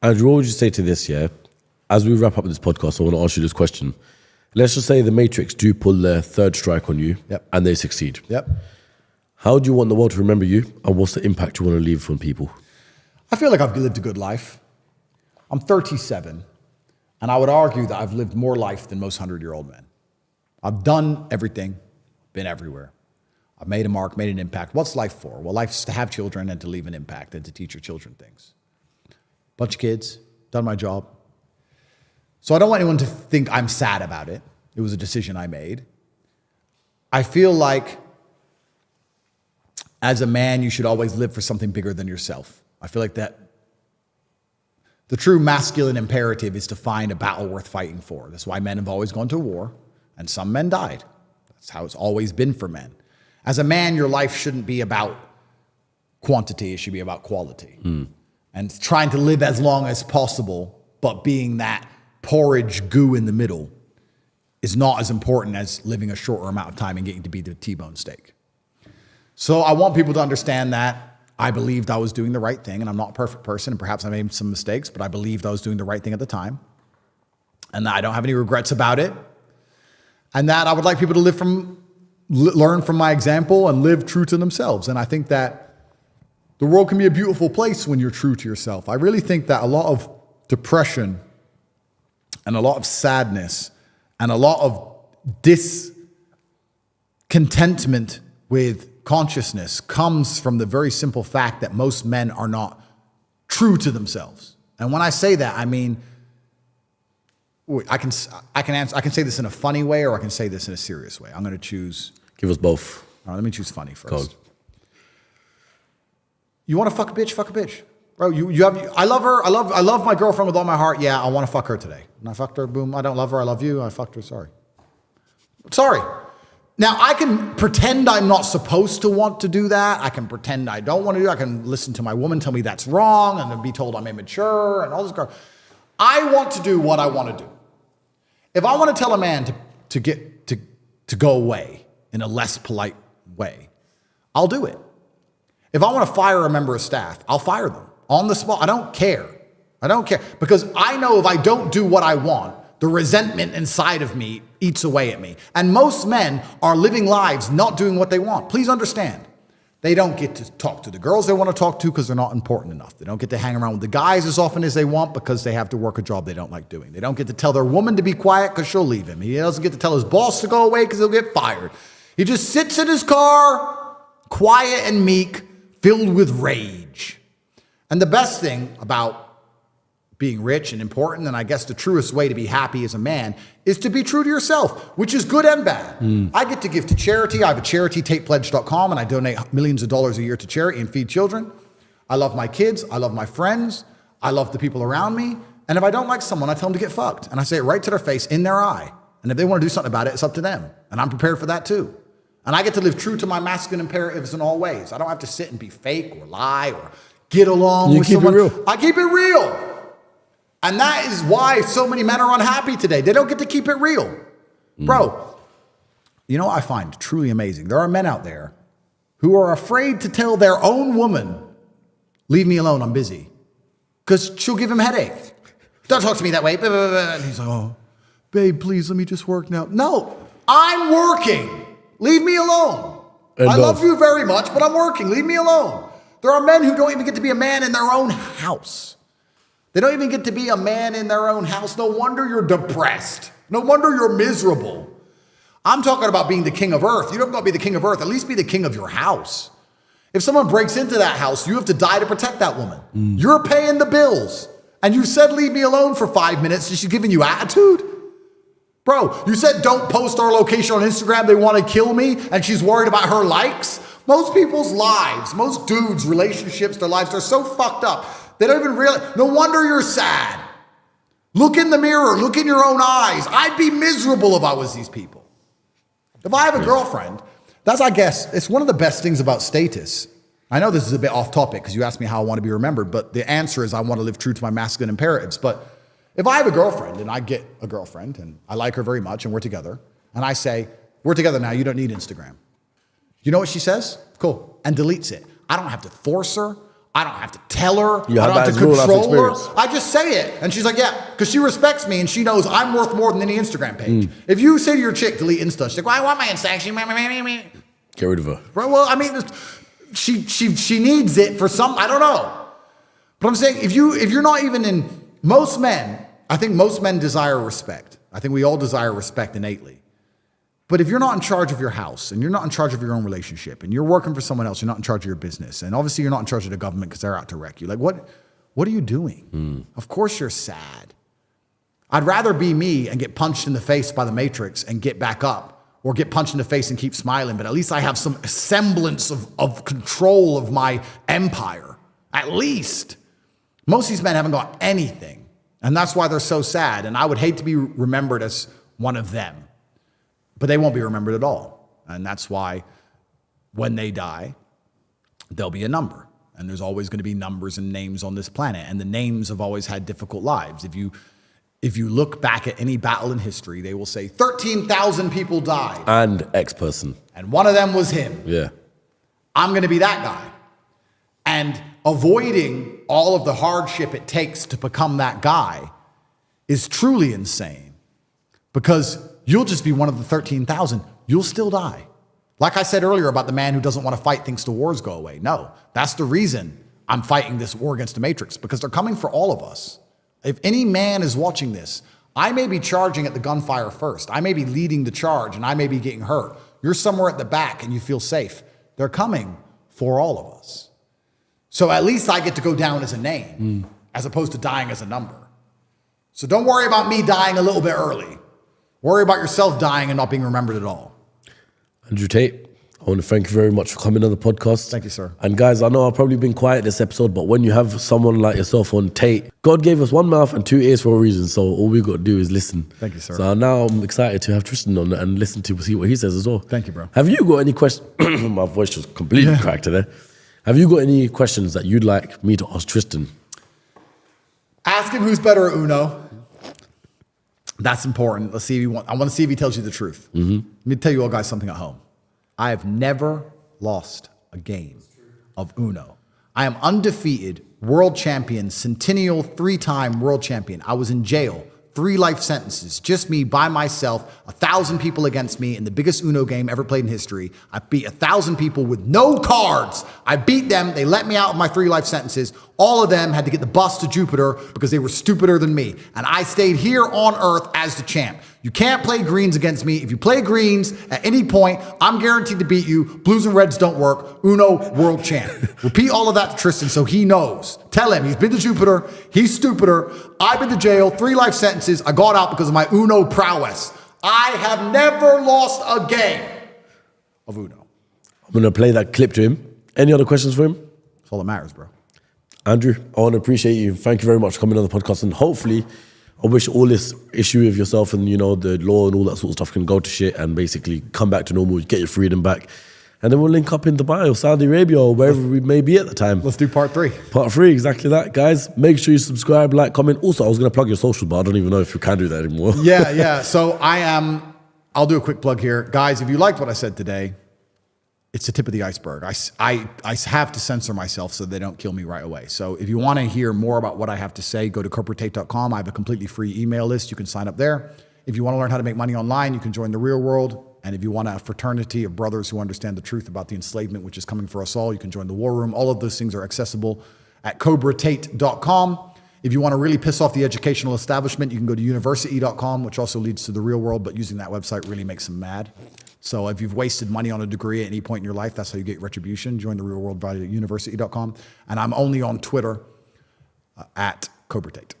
Andrew, what would you say to this, yeah? As we wrap up this podcast, I want to ask you this question. Let's just say the Matrix do pull their third strike on you and they succeed. Yep. How do you want the world to remember you, and what's the impact you want to leave on people? I feel like I've lived a good life. I'm 37, and I would argue that I've lived more life than most 100-year-old men. I've done everything, been everywhere. I've made a mark, made an impact. What's life for? Well, life's to have children and to leave an impact and to teach your children things. Bunch of kids, done my job. So I don't want anyone to think I'm sad about it. It was a decision I made. I feel like as a man, you should always live for something bigger than yourself. I feel like that the true masculine imperative is to find a battle worth fighting for. That's why men have always gone to war, and some men died. That's how it's always been for men. As a man, your life shouldn't be about quantity, it should be about quality. And trying to live as long as possible, but being that porridge goo in the middle is not as important as living a shorter amount of time and getting to be the T-bone steak. So I want people to understand that I believed I was doing the right thing, and I'm not a perfect person, and perhaps I made some mistakes, but I believed I was doing the right thing at the time, and that I don't have any regrets about it, and that I would like people to learn from my example and live true to themselves. And I think that the world can be a beautiful place when you're true to yourself. I really think that a lot of depression and a lot of sadness and a lot of discontentment with consciousness comes from the very simple fact that most men are not true to themselves. And when I say that, I mean, I can say this in a funny way, or I can say this in a serious way. I'm going to choose. Give us both. All right, let me choose funny first. Go on. You want to fuck a bitch? Fuck a bitch, bro. I love her. I love my girlfriend with all my heart. Yeah, I want to fuck her today. And I fucked her. Boom. I don't love her. I love you. I fucked her. Sorry. Now, I can pretend I'm not supposed to want to do that. I can pretend I don't want to do it. I can listen to my woman tell me that's wrong and then be told I'm immature and all this crap. I want to do what I want to do. If I want to tell a man to go away in a less polite way, I'll do it. If I want to fire a member of staff, I'll fire them on the spot. I don't care. Because I know if I don't do what I want, the resentment inside of me eats away at me. And most men are living lives not doing what they want. Please understand. They don't get to talk to the girls they want to talk to because they're not important enough. They don't get to hang around with the guys as often as they want because they have to work a job they don't like doing. They don't get to tell their woman to be quiet because she'll leave him. He doesn't get to tell his boss to go away because he'll get fired. He just sits in his car, quiet and meek, filled with rage. And the best thing about being rich and important, and I guess the truest way to be happy as a man, is to be true to yourself, which is good and bad. I get to give to charity. I have a charity, TatePledge.com, and I donate millions of dollars a year to charity and feed children. I love my kids. I love my friends. I love the people around me. And if I don't like someone, I tell them to get fucked. And I say it right to their face, in their eye. And if they want to do something about it, it's up to them. And I'm prepared for that too. And I get to live true to my masculine imperatives in all ways. I don't have to sit and be fake or lie or get along with someone. You keep it real. I keep it real. And that is why so many men are unhappy today. They don't get to keep it real. Bro, you know what I find truly amazing? There are men out there who are afraid to tell their own woman, leave me alone, I'm busy. Because she'll give him a headache. Don't talk to me that way. And he's like, oh, babe, please let me just work now. No, I'm working. Leave me alone. I love you very much, but I'm working. Leave me alone. There are men who don't even get to be a man in their own house. They don't even get to be a man in their own house. No wonder you're depressed. No wonder you're miserable. I'm talking about being the king of earth. You don't got to be the king of earth. At least be the king of your house. If someone breaks into that house, you have to die to protect that woman. You're paying the bills. And you said, leave me alone for 5 minutes. And she's giving you attitude? Bro, you said don't post our location on Instagram. They want to kill me. And she's worried about her likes. Most people's lives, most dudes' relationships, their lives, they're so fucked up. They don't even realize. No wonder you're sad. Look in the mirror. Look in your own eyes. I'd be miserable if I was these people. If I have a girlfriend, that's, I guess, it's one of the best things about status. I know this is a bit off topic because you asked me how I want to be remembered, but the answer is I want to live true to my masculine imperatives. But if I have a girlfriend and I get a girlfriend and I like her very much and we're together, and I say, we're together now, you don't need Instagram. You know what she says? Cool. And deletes it. I don't have to force her. I don't have to tell her. You I have don't have that to as real life control her. experience. I just say it. And she's like, yeah, because she respects me and she knows I'm worth more than any Instagram page. If you say to your chick, delete Insta, she's like, well, I want my Insta. Get rid of her. Bro, well, I mean, she needs it for some, I don't know. But I'm saying, if you're not even in, most men, I think most men desire respect. I think we all desire respect innately. But if you're not in charge of your house and you're not in charge of your own relationship and you're working for someone else, you're not in charge of your business. And obviously you're not in charge of the government because they're out to wreck you. Like, what are you doing? Of course you're sad. I'd rather be me and get punched in the face by the Matrix and get back up, or get punched in the face and keep smiling. But at least I have some semblance of control of my empire. At least. Most of these men haven't got anything. And that's why they're so sad. And I would hate to be remembered as one of them. But they won't be remembered at all. And that's why when they die, there'll be a number. And there's always going to be numbers and names on this planet. And the names have always had difficult lives. If you look back at any battle in history, they will say 13,000 people died. And X person. And one of them was him. Yeah. I'm going to be that guy. And avoiding all of the hardship it takes to become that guy is truly insane. Because you'll just be one of the 13,000. You'll still die. Like I said earlier about the man who doesn't want to fight thinks the wars go away. No, that's the reason I'm fighting this war against the Matrix, because they're coming for all of us. If any man is watching this, I may be charging at the gunfire first. I may be leading the charge and I may be getting hurt. You're somewhere at the back and you feel safe. They're coming for all of us. So at least I get to go down as a name as opposed to dying as a number. So don't worry about me dying a little bit early. Worry about yourself dying and not being remembered at all. Andrew Tate, I want to thank you very much for coming on the podcast. Thank you, sir. And guys, I know I've probably been quiet this episode, but when you have someone like yourself on Tate, God gave us one mouth and two ears for a reason, so all we've got to do is listen. Thank you, sir. So now I'm excited to have Tristan on and listen to see what he says as well. Thank you, bro. Have you got any questions? My voice just completely cracked today. Have you got any questions that you'd like me to ask Tristan? Ask him who's better at Uno. That's important. Let's see if I want to see if he tells you the truth. Let me tell you all guys something at home. I have never lost a game of Uno. I am undefeated, world champion, centennial, 3-time world champion. I was in jail, 3 life sentences, just me by myself, 1,000 people against me in the biggest Uno game ever played in history. I beat 1,000 people with no cards. I beat them. They let me out of my 3 life sentences. All of them had to get the bus to Jupiter because they were stupider than me. And I stayed here on Earth as the champ. You can't play greens against me. If you play greens at any point, I'm guaranteed to beat you. Blues and reds don't work. Uno, world champ. Repeat all of that to Tristan so he knows. Tell him he's been to Jupiter. He's stupider. I've been to jail, 3 life sentences. I got out because of my Uno prowess. I have never lost a game of Uno. I'm going to play that clip to him. Any other questions for him? That's all that matters, bro. Andrew, I want to appreciate you. Thank you very much for coming on the podcast. And hopefully, I wish all this issue of yourself and, you know, the law and all that sort of stuff can go to shit and basically come back to normal, get your freedom back. And then we'll link up in Dubai or Saudi Arabia or wherever we may be at the time. Let's do part 3. Part 3, exactly that. Guys, make sure you subscribe, like, comment. Also, I was going to plug your social, but I don't even know if you can do that anymore. Yeah. So I'll do a quick plug here. Guys, if you liked what I said today, it's the tip of the iceberg. I have to censor myself so they don't kill me right away. So if you want to hear more about what I have to say, go to corporatate.com. I have a completely free email list. You can sign up there. If you want to learn how to make money online, you can join the real world. And if you want a fraternity of brothers who understand the truth about the enslavement, which is coming for us all, you can join the war room. All of those things are accessible at cobratate.com. If you want to really piss off the educational establishment, you can go to university.com, which also leads to the real world, but using that website really makes them mad. So if you've wasted money on a degree at any point in your life, that's how you get retribution. Join the real world via university.com. And I'm only on Twitter at cobratate.